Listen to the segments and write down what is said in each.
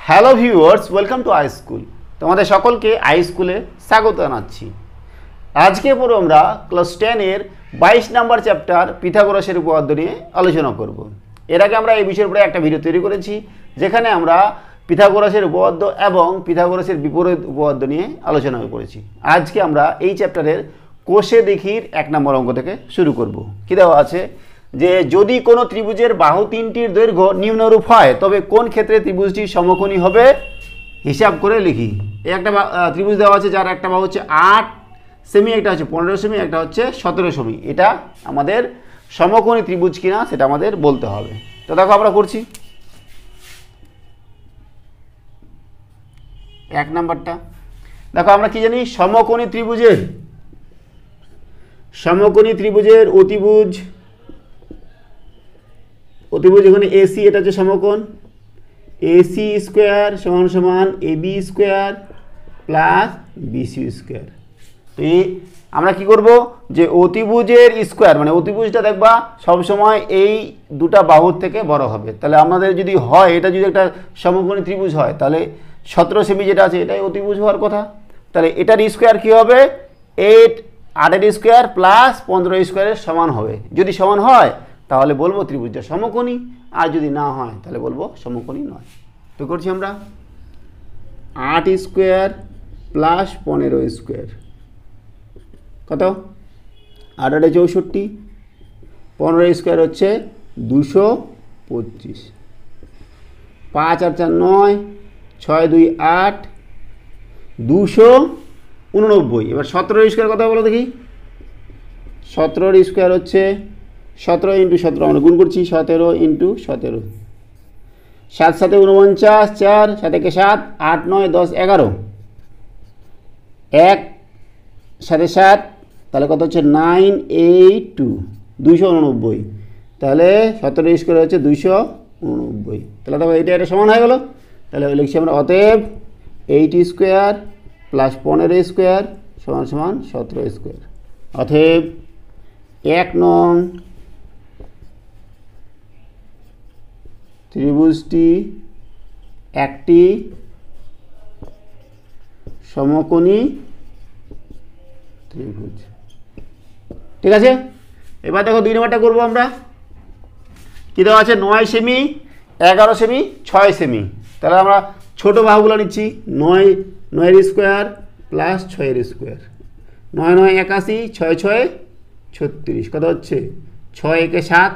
Hello viewers, welcome to I school. তোমাদের সকলকে I স্কুলে স্বাগত জানাচ্ছি। আজকে পুরো আমরা ক্লাস 10-এর 22 নম্বর চ্যাপ্টার পিথাগোরাসের উপপাদ্য নিয়ে আলোচনা করব। এর আগে আমরা এই বিষয়ের উপরে একটা ভিডিও তৈরি করেছি, যেখানে আমরা পিথাগোরাসের উপপাদ্য এবং পিথাগোরাসের বিপরীত উপপাদ্য নিয়ে আলোচনা করেছি। আজকে আমরা এই চ্যাপ্টারের কোষে দেখির 1 নম্বর অঙ্ক থেকে শুরু করব। কী দেওয়া আছে যে যদি কোনো ত্রিভুজের বাহু তিনটির দৈর্ঘ্য নিম্নরূপ হয় তবে কোন ক্ষেত্রে ত্রিভুজটি সমকোণী হবে হিসাব করে লিখি। এই একটা ত্রিভুজ দেওয়া আছে যার একটা বাহু হচ্ছে 8 সেমি, একটা হচ্ছে 15 সেমি, একটা হচ্ছে 17 সেমি। এটা আমাদের সমকোণী ত্রিভুজ কিনা সেটা আমাদের বলতে হবে। তো দেখো আমরা করছি 1 নাম্বারটা। দেখো আমরা কি জানি, সমকোণী ত্রিভুজের অতিভুজ এখানে এসি, এটা হচ্ছে সমকোণ। এসি স্কোয়ার সমান সমান AB square plus BC square. তো আমরা কি করব যে অতিভুজের স্কোয়ার মানে অতিভুজটা দেখবা সবসময় এই দুটা বাহুর থেকে বড় হবে। তাহলে আমাদের যদি হয় এটা যদি একটা সমকোণী ত্রিভুজ হয় তাহলে 17 সেমি যেটা আছে এটাই অতিভুজ হওয়ার কথা। তাহলে এটার স্কোয়ার কী হবে, 8 স্কোয়ার প্লাস 15 স্কোয়ারের সমান হবে। যদি সমান হয় তাহলে বলবো ত্রিভুজটা সমকোণী, আর যদি না হয় তাহলে বলবো সমকোণী নয়। তো করছি আমরা 8 স্কোয়ার প্লাস 15 স্কোয়ার কত, 8 8 64, 15 স্কোয়ার হচ্ছে 225, 5 আর 4 9, 6 2 8, 289। এবার 17 স্কোয়ার কথা বলো দেখি। 17 স্কোয়ার হচ্ছে 17 × 17, আমরা গুণ করছি 17 × 17, 7 7 49, 4 7 1 7, 8 9 10 11, 1 7 7, তাহলে কত হচ্ছে 982, 289। তাহলে 17 স্কোয়ার হচ্ছে 289। তাহলে দেখো এটা সমান হয়ে গেল। তাহলে লিখছি আমরা অতএব 8 স্কোয়ার প্লাস 15 স্কোয়ার সমান সমান 17 স্কোয়ার। অতএব 1 নং ত্রিভুজটি একটি সমকোণী ত্রিভুজ। ঠিক আছে, এবার দেখো 2 নম্বরটা করবো আমরা। কী দেওয়া আছে, 9 সেমি, 11 সেমি, 6 সেমি। তাহলে আমরা ছোট বাহুগুলো নিচ্ছি। 9 স্কোয়ার প্লাস 6 স্কোয়ার, 9 9 81, 6 6 36, কত হচ্ছে 6 1 7,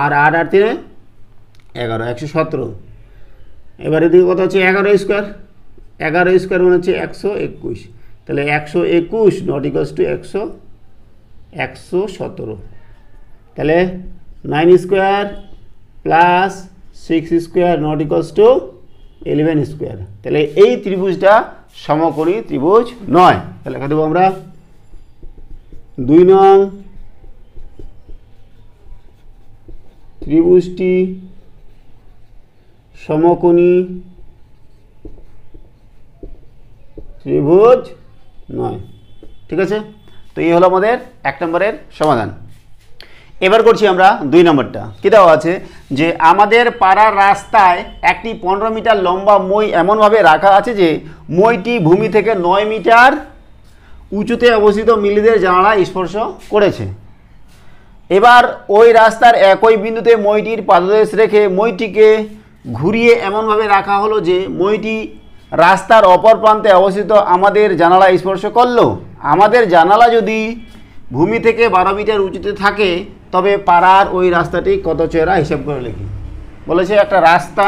আর 8 8 3 11, 117। এবার এদিকে কত হচ্ছে 11 স্কোয়ার, 11 স্কোয়ার মানে হচ্ছে 121। তাহলে 121 নট ইকুয়ালস টু 117। তাহলে 9 square plus 6 square not equals to 11 square. তাহলে এই ত্রিভুজটা সমকোণী ত্রিভুজ নয়। তাহলে লেখা দেবো আমরা 2 নং ত্রিভুজটি সমকোণী ত্রিভুজ নয়। ঠিক আছে, তো এই হলো আমাদের 1 নম্বরের সমাধান। এবার করছি আমরা 2 নম্বরটা। কী দেওয়া আছে যে আমাদের পাড়ার রাস্তায় একটি 15 মিটার লম্বা মই এমনভাবে রাখা আছে যে মইটি ভূমি থেকে 9 মিটার উঁচুতে অবস্থিত মিলিদের জানালা স্পর্শ করেছে। এবার ওই রাস্তার একই বিন্দুতে মইটির পাদদেশ রেখে মইটিকে ঘুরিয়ে এমনভাবে রাখা হলো যে মইটি রাস্তার অপর প্রান্তে অবস্থিত আমাদের জানালা স্পর্শ করলো। আমাদের জানালা যদি ভূমি থেকে 12 মিটার উঁচুতে থাকে তবে পাড়ার ওই রাস্তাটি কত চওড়া হিসাব করে লিখি। বলেছে একটা রাস্তা,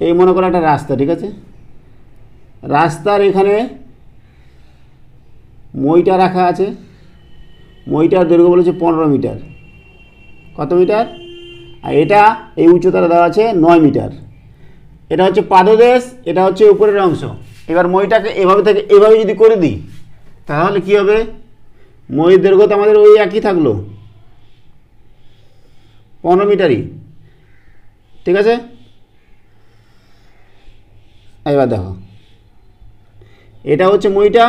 এই মনে করো একটা রাস্তা, ঠিক আছে। রাস্তার এখানে মইটা রাখা আছে, মইটার দৈর্ঘ্য বলেছে 15 মিটার। কত মিটার? আর এটা এই উচ্চতাটা দেওয়া আছে 9 মিটার। এটা হচ্ছে পাদদেশ, এটা হচ্ছে উপরের অংশ। এবার মইটাকে এভাবে থেকে এভাবে যদি করে দিই তাহলে কি হবে, মইয়ের দৈর্ঘ্য তো আমাদের ওই একই থাকলো 15 মিটারই। ঠিক আছে, এবার দেখো এটা হচ্ছে মইটা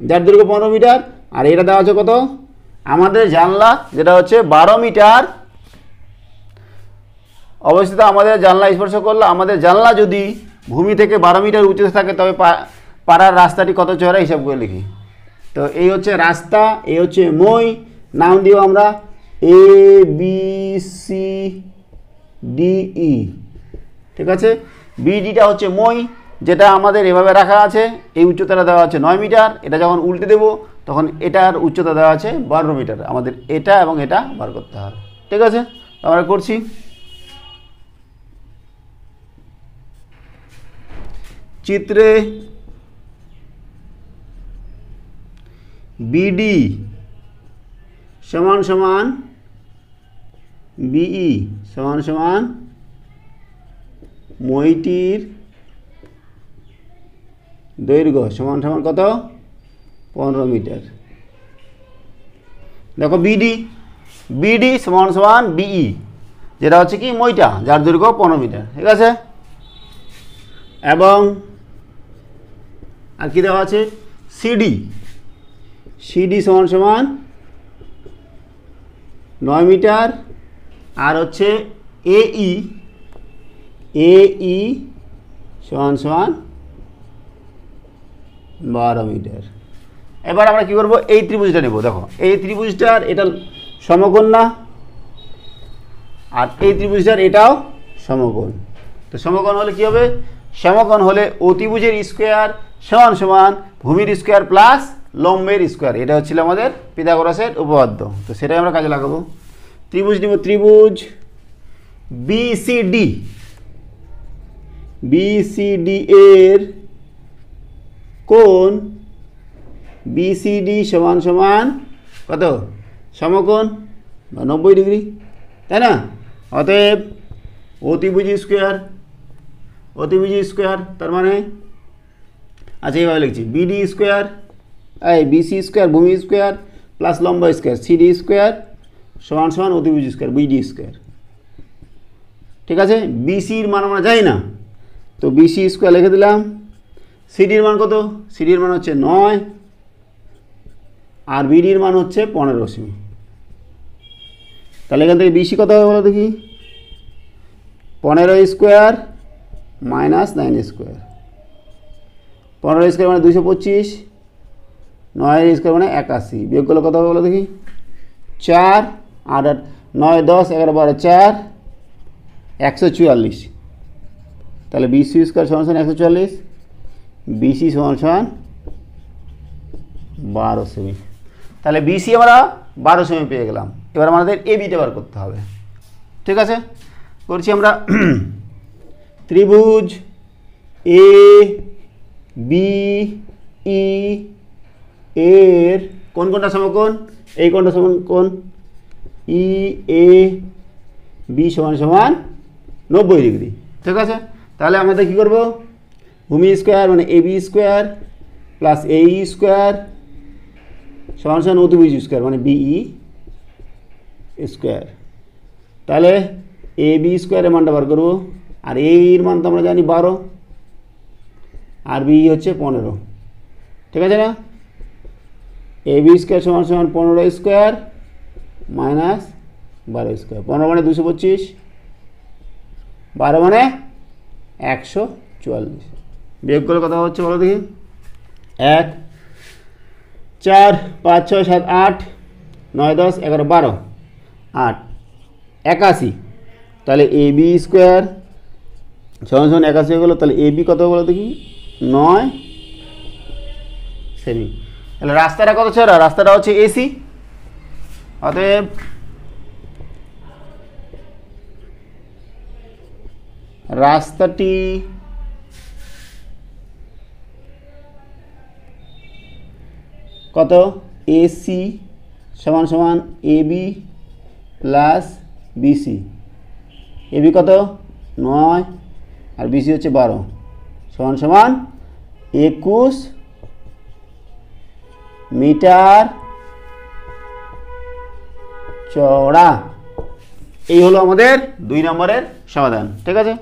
যার দৈর্ঘ্য 15 মিটার, আর এটা দেওয়া আছে কত, আমাদের জানলা যেটা হচ্ছে 12 মিটার অবস্থিত আমাদের জানলা স্পর্শ করলে আমাদের জানলা যদি ভূমি থেকে 12 মিটার উচ্চতা থাকে তবে পাড়ার রাস্তাটি কত চওড়া হিসাব করে লিখি। তো এই হচ্ছে রাস্তা, এই হচ্ছে মই, নাম দিও আমরা ABCDE, ঠিক আছে। বিডিটা হচ্ছে মই, যেটা আমাদের এভাবে রাখা আছে, এই উচ্চতাটা দেওয়া আছে 9 মিটার, এটা যখন উল্টে দেব তখন এটার উচ্চতা দেওয়া আছে 12 মিটার, আমাদের এটা এবং এটা বার করতে হবে, ঠিক আছে। আমরা করছি। চিত্রে বিডি সমান সমান বিই সমান সমান মইটির দৈর্ঘ্য সমান সমান কত 15 মিটার। দেখো বিডি সমান সমান বিই, যেটা হচ্ছে কি মইটা, যার দৈর্ঘ্য 15 মিটার, ঠিক আছে। এবং আর কি দেওয়া আছে সিডি সমান সমান 9 মিটার, আর হচ্ছে এই সমান সমান 12 মিটার। এবার আমরা কি করব, এই ত্রিভুজটা নেব। দেখো এই ত্রিভুজটার এটা সমকোণ না, আর এই ত্রিভুজটার এটাও সমকোণ। তো সমকোণ হলে কি হবে, সমকোণ হলে অতিভুজের স্কোয়ার সমান সমান ভূমির স্কোয়ার প্লাস লম্বের স্কোয়ার, এটা হচ্ছিল আমাদের পিথাগোরাসের উপপাদ্য। তো সেটাই আমরা কাজে লাগাবো। ত্রিভুজ নিব, ত্রিভুজ বিসিডি এর কোণ বিসিডি সমান সমান কত সমকোণ 90 ডিগ্রি, তাই না। অতএব অতিভুজ স্কোয়ার তার মানে আচ্ছা এইভাবে লিখছি বিডি স্কোয়ার বিসি স্কোয়ার ভূমি স্কোয়ার প্লাস লম্বা স্কোয়ার সিডি স্কোয়ার সমান সমান অতিভুজ স্কোয়ার বিডি স্কোয়ার, ঠিক আছে। বিসির মান আমরা জানি না, তো বিসি স্কোয়ার লিখে দিলাম। সিডির মান কত, সিডির মান হচ্ছে 9 আর বিডির মান হচ্ছে 15 সেমি। তাহলে এখান থেকে বিসি কত হবে বলো দেখি, 15 স্কোয়ার মাইনাস 9 স্কোয়ার, 15 স্কোয়ার মানে 225, 9 স্কোয়ার মানে 81, বিয়োগ করলে কত হবে বলো দেখি 4 8 9 10 11 12 4 144। তাহলে বিসি স্কোয়ার সমান সমান 144, বিসি সমান সমান 12 সেমি। তাহলে বিসি আমরা 12 সেমি পেয়ে গেলাম। এবার আমাদের এবিটা বার করতে হবে, ঠিক আছে। করছি আমরা। ত্রিভুজ এ বি ই এর কোন কোনটা সমকোণ, এই কোনটা সমকোণ ই এ বি সমান সমান 90 ডিগ্রি, ঠিক আছে। তাহলে আমাদের কি করব, ভূমি স্কোয়ার মানে এবি স্কোয়ার প্লাস এই স্কোয়ার সমান সমান অতিভুজ স্কোয়ার মানে বিই স্কোয়ার। তাহলে এ বি স্কোয়ারের মানটা বার করবো, আর এর মান তো আমরা জানি 12 আর বি হচ্ছে 15, ঠিক আছে না। এ বি স্কোয়ার সমান সমান 15 স্কোয়ার মাইনাস 12 স্কোয়ার, 15 মানে 225, 12 মানে 144, বিয়োগ করলে কথা হচ্ছে বলো দেখি 1 4 5 6 7 8 9 10 11 12 8 81। তাহলে এ বি স্কোয়ার সমান সমান 81 হয়ে গেলো। তাহলে এ বি কত বলো দেখি 9 সেমি। তাহলে রাস্তাটা কত চড়া, রাস্তাটা হচ্ছে এসি, অতএব রাস্তাটি কত এসি সমান সমান এবি প্লাস বিসি, এবি কত 9 আর বিসি হচ্ছে 12 সমান সমান 21 মিটার চওড়া। এই হলো আমাদের 2 নম্বরের সমাধান, ঠিক আছে।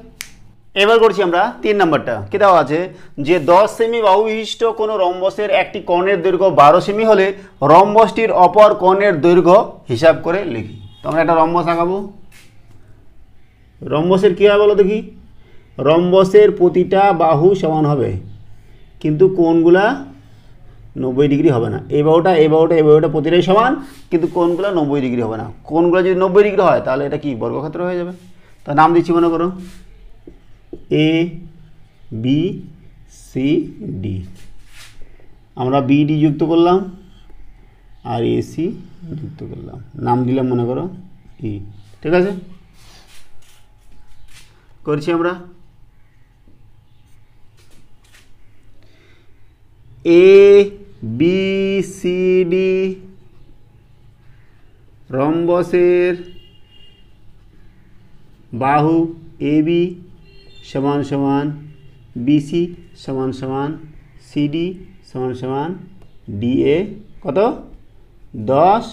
এবার করছি আমরা 3 নম্বরটা। কি দেওয়া আছে যে 10 সেমি বাহু বিশিষ্ট কোনো রম্বসের একটি কোণের দৈর্ঘ্য 12 সেমি হলে রম্বসটির অপর কোণের দৈর্ঘ্য হিসাব করে লিখি। তো আমরা একটা রম্বস আঁকাবো, রম্বসের কী হয় বলো দেখি, রম্বসের প্রতিটা বাহু সমান হবে, কিন্তু কোণগুলা 90 ডিগ্রি হবে না। এই বাহুটা এই বাহুটা এই বাহুটা প্রতিটাই সমান, কিন্তু কোণগুলো 90 ডিগ্রি হবে না। কোণগুলো যদি 90 ডিগ্রি হয় তাহলে এটা কি বর্গক্ষেত্র হয়ে যাবে। তার নাম দিচ্ছি, মনে করো এ বি সি ডি। আমরা বিডি যুক্ত করলাম আর এসি যুক্ত করলাম, নাম দিলাম মনে করো ই। ঠিক আছে, করছি আমরা। এ বি সি ডি রম্বসের বাহু এ বি সমান সমান বিসি সমান সমান সিডি সমান সমান ডিএ কত 10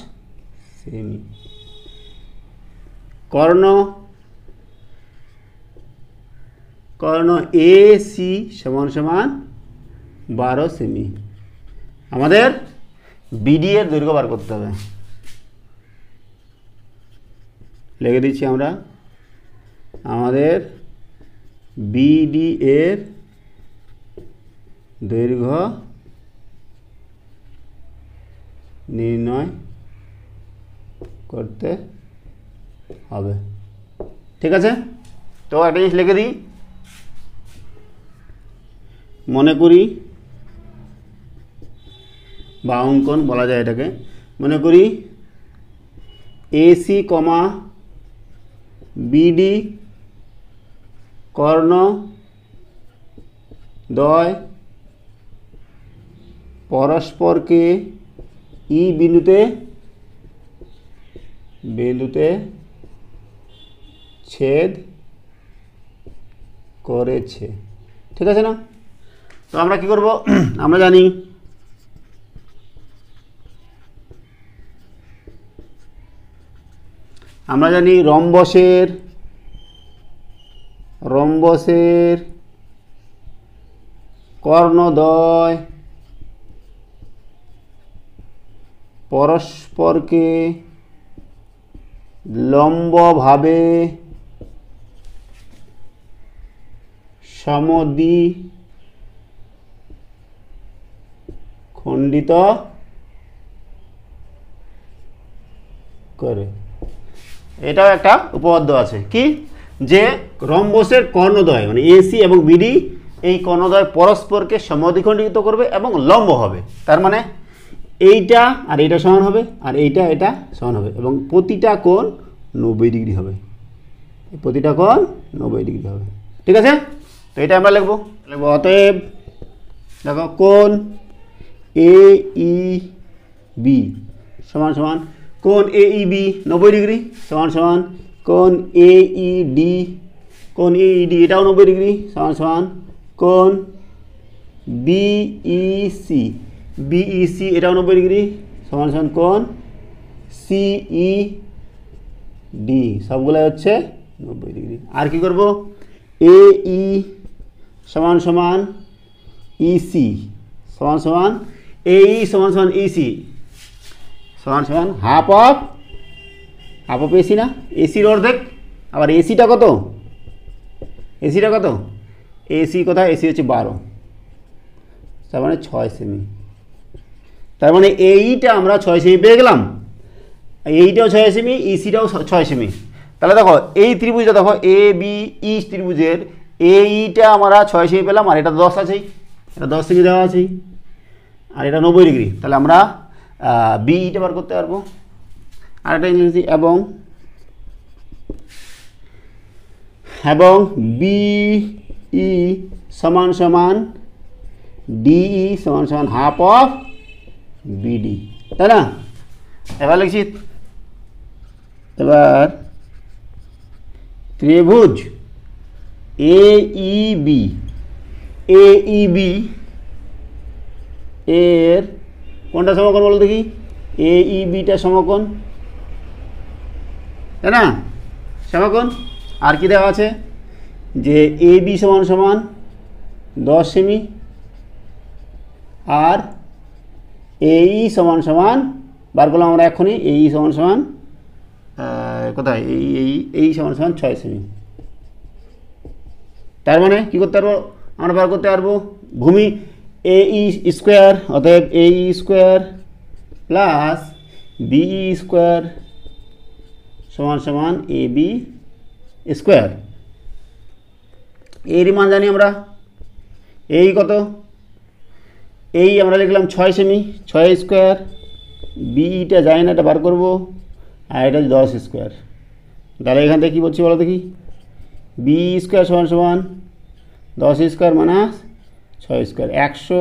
semi. Karna Karna A C সমান সমান 12 সেমি। আমাদের বিডি এর দৈর্ঘ্য বার করতে হবে, লিখে দিচ্ছি আমরা। আমাদের বিডি এর দৈর্ঘ্য নির্ণয় করতে হবে। ঠিক আছে, তো একটা জিনিস লিখে দিই, মনে করি বা অঙ্কন বলা যায় এটাকে। মনে করি এসি কমা বিডি কর্ণ দ্বয় পরস্পরকে ই বিন্দুতে ছেদ করেছে। ঠিক আছে না? তো আমরা কি করব, আমরা জানি রম্বসের কর্ণদ্বয় পরস্পরকে লম্বভাবে সমদ্বিখণ্ডিত করে। এটাও একটা উপপাদ্য আছে কি, যে রম্বসের কর্ণদ্বয় মানে এসি এবং বিডি এই কর্ণদ্বয় পরস্পরকে সমদ্বিখণ্ডিত করবে এবং লম্ব হবে। তার মানে এইটা আর এইটা সমান হবে আর এইটা এটা সমান হবে এবং প্রতিটা কোণ 90 ডিগ্রি হবে, প্রতিটা কোণ 90 ডিগ্রি হবে। ঠিক আছে, তো এটা আমরা লিখব। অতএব দেখো কোণ এ ই বি সমান সমান কোণ এ ই বি 90 ডিগ্রি সমান সমান কোণ এ ই ডি এটাও 90 ডিগ্রি সমান সমান কোণ বিইসি এটাও 90 ডিগ্রি সমান সমান কোণ সিই ডি সবগুলাই হচ্ছে 90 ডিগ্রি। আর কি করব, এ ই সমান সমান ইসি সমান সমান এই সমান সমান ইসি সমান সমান হাফ অফ এসি না, এসির অর্ধেক। আবার এসিটা কত, এসি কোথায়, এসি হচ্ছে 12, তার মানে 6 সেমি। তার মানে এইটা আমরা 6 সেমি পেয়ে গেলাম, এইটাও 6 সেমি, ইসিটাও 6 সেমি। তাহলে দেখো এই ত্রিভুজটা দেখো এ বি ই ত্রিভুজের এইটা আমরা 6 সেমি পেলাম, আর এটা 10 আছেই, এটা 10 সেমি দেওয়া আছেই, আর এটা 90 ডিগ্রি। তাহলে আমরা বিইটা বার করতে পারবো। আর একটা জিনিস, এবং বিই সমান সমান ডিই সমান সমান হাফ অফ বিডি, তাই না? এবার লিখছি, এবার ত্রিভুজ এইবি এর কোনটা সমকোণ বলো দেখি, এইবিটা সমকোণ, তাই না? সমকোণ। আর কি দেওয়া আছে, যে এ বি সমান সমান 10 সেমি আর এই সমান সমান বার করলাম আমরা এখনই, এই সমান সমান কোথায় এই সমান সমান 6 সেমি। তার মানে কী করতে পারবো, আমরা বার করতে পারবো ভূমি এ ই স্কোয়ার, অতএব এ ই স্কোয়ার প্লাস বিই স্কোয়ার সমান সমান এ বি স্কোয়ার। এরই মান জানি আমরা, এই কত, এই আমরা লিখলাম 6 সেমি, 6 স্কোয়ার, বিটা যায় না, এটা বার করবো, আর এটা 10 স্কোয়ার। তাহলে এখান থেকে কী বলছি বলো দেখি, বি স্কোয়ার সমান সমান 10 স্কোয়ার মাইনাস 6 স্কোয়ার, 100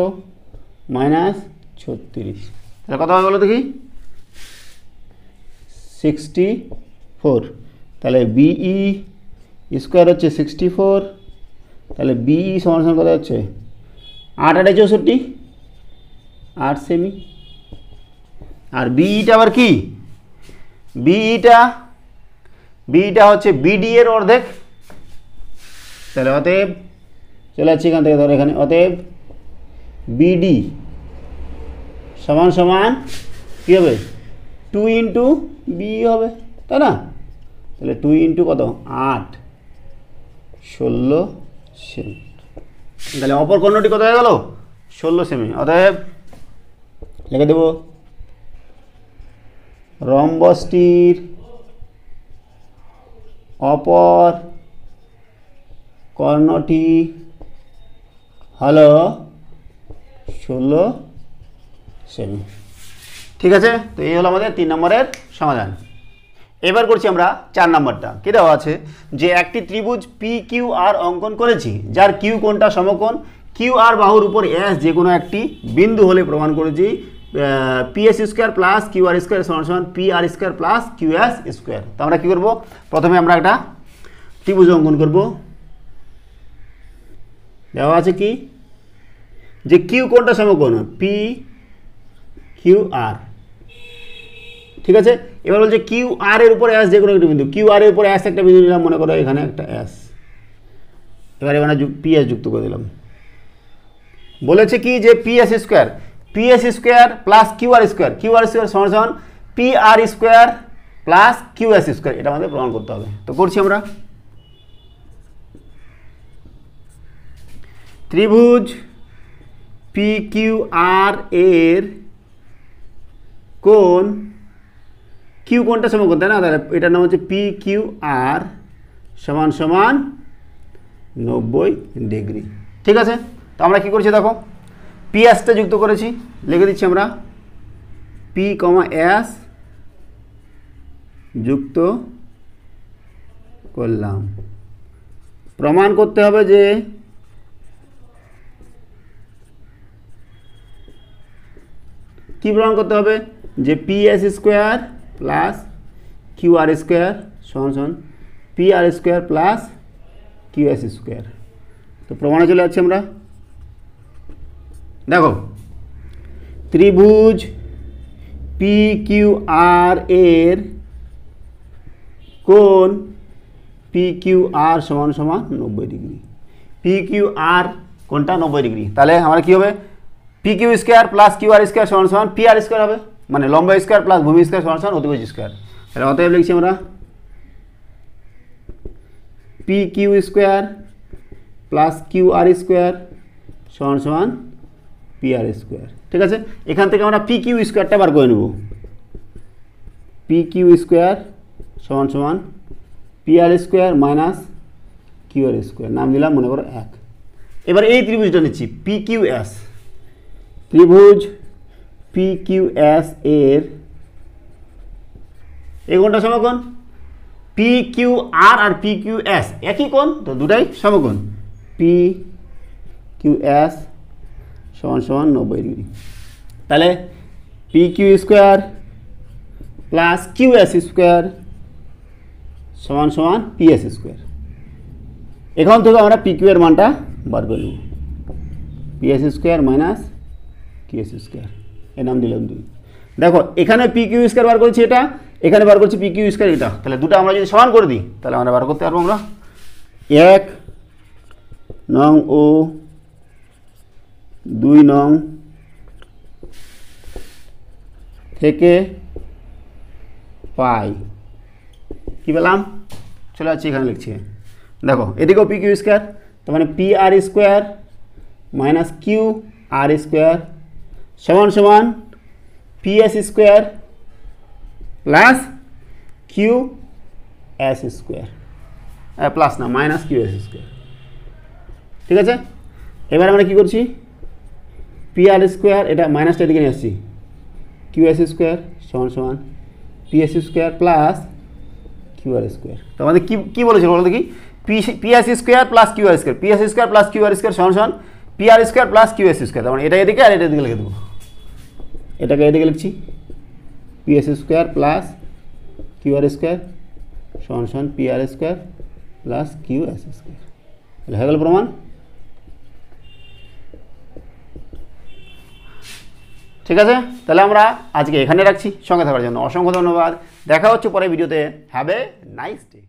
মাইনাস 36, তাহলে কত হবে বলো দেখি, 64। তাহলে বিই স্কোয়ার হচ্ছে 64, তাহলে বিই সমান সমান কত হচ্ছে 8 8 64, 8 সেমি। আর বিইটা আবার কি, বিইটা হচ্ছে বিডি এর অর্ধেক। তাহলে অতএব চলে যাচ্ছে এখান থেকে, ধরো এখানে, অতএব বিডি সমান সমান কী হবে 2 ইন্টু বি হবে, তাই না? তাহলে 2 ইন্টু কত 8, 16 সেমি। তাহলে অপর কর্ণটি কত হয়ে গেল 16 সেমি। অতএব লিখে দেব রম্বসটির অপর কর্ণটি হলো 16 সেমি। ঠিক আছে, তো এই হলো আমাদের 3 নম্বরের সমাধান। এবার করছি আমরা 4 নম্বরটা। কী দেওয়া আছে, যে একটি ত্রিভুজ পি কিউ আর অঙ্কন করেছি, যার কিউ কোণটা সমকোণ, কিউ আর বাহুর উপর এস যে কোনো একটি বিন্দু হলে প্রমাণ করেছি P S square plus Q R square সমান সমান P R square plus Q S square. তো আমরা কী করবো, প্রথমে আমরা একটা ত্রিভুজ অঙ্কন করব। দেওয়া আছে কি, যে কিউ কোণটা সমকোণ পি কিউ আর, ঠিক আছে। এবার বলছে কিউ আর এর উপর এস যে কোনো একটা বিন্দু, কিউ আর এর উপর এস একটা বিন্দু নিলাম, মনে করো এখানে একটা এস, এবার এখানে পি এস যুক্ত করে দিলাম। বলেছে কি যে P S square plus Q R square সমান সমান P R square plus Q S square, এটা আমাদের প্রমাণ করতে হবে। তো করছি আমরা, ত্রিভুজ পি কিউ আর এর কোণ, কিউ কোণটা সমকোণ, তাই না? তাহলে এটার নাম হচ্ছে পি কিউ আর সমান সমান 90 ডিগ্রি। ঠিক আছে, তো আমরা কী করছি দেখো, পি এসটা যুক্ত করেছি, লিখে দিচ্ছি আমরা পি কমা এস যুক্ত করলাম। প্রমাণ করতে হবে যে কি প্রমাণ করতে হবে, যে P S square plus Q R square সমান সমান P R square plus Q S square. তো প্রমাণে চলে যাচ্ছি আমরা। দেখো, ত্রিভুজ পি কিউ আর এর কোণ পি কিউ আর সমান সমান 90 ডিগ্রি। পি কিউ আর কোণটা 90 ডিগ্রি, তাহলে আমরা কী হবে, P Q square plus Q R square সমান সমান পি আর স্কোয়ার হবে, মানে লম্বা স্কোয়ার প্লাস ভূমি স্কোয়ার সমান সমান অতিভুজ স্কোয়ার। তাহলে অতএব লিখছি আমরা P Q square plus Q R square সমান সমান পি আর স্কোয়ার। ঠিক আছে, এখান থেকে আমরা পি কিউ স্কোয়ারটা বার করে নেব। পি কিউ স্কোয়ার সমান সমান P R square minus Q R square, নাম দিলাম মনে করো 1। এবার এই ত্রিভুজটা নিচ্ছি পি কিউ এস, ত্রিভুজ পি কিউ এস এর এই কোণটা সমকোণ, পি কিউ আর আর পি কিউ এস একই কোণ, তো দুটাই সমকোণ। পি কিউ এস সমান সমান 90 ডিগ্রি। তাহলে P Q square plus Q S square সমান সমান পি এস স্কোয়ার। এখান থেকে আমরা পি কিউ এর মানটা বার করে নেব, P S square minus Q S square, এর নাম দিলাম 2। দেখো এখানে পি কিউ স্কোয়ার বার করছি, এটা এখানে বার করছি পি কিউ স্কোয়ার, এটা, তাহলে দুটো আমরা যদি সমান করে দিই তাহলে আমরা বার করতে পারবো আমরা 1 নং ও 2 নং থেকে পাই কি পেলাম, চলে যাচ্ছে এখানে লিখছি। দেখো এদিকেও পি কিউ স্কোয়ার, তার মানে P R square minus Q R square সমান সমান P S square plus Q S square, plus না মাইনাস কিউ এস স্কোয়ার। ঠিক আছে, এবার আমরা কী করছি, পি আর স্কোয়ার এটা মাইনাসটা এদিকে নিয়ে আসছি, কিউ এস স্কোয়ার সমান সমান P S square plus Q R square. তো আমাদের কী বলেছিল বলো দেখি, P S square plus Q R square, P S square plus Q R square সমান সমান P R square plus Q S square. তার মানে এটা এদিকে আর এটা এদিকে লিখে দেবো, এটাকে এদিকে লিখছি P S square plus Q R square সমান সমান P R square plus Q S square. তাহলে হয়ে গেল প্রমাণ। ঠিক আছে, তাহলে আমরা আজকে এখানে রাখছি। সঙ্গে থাকার জন্য অসংখ্য ধন্যবাদ। দেখা হচ্ছে পরে ভিডিওতে। Have a nice day.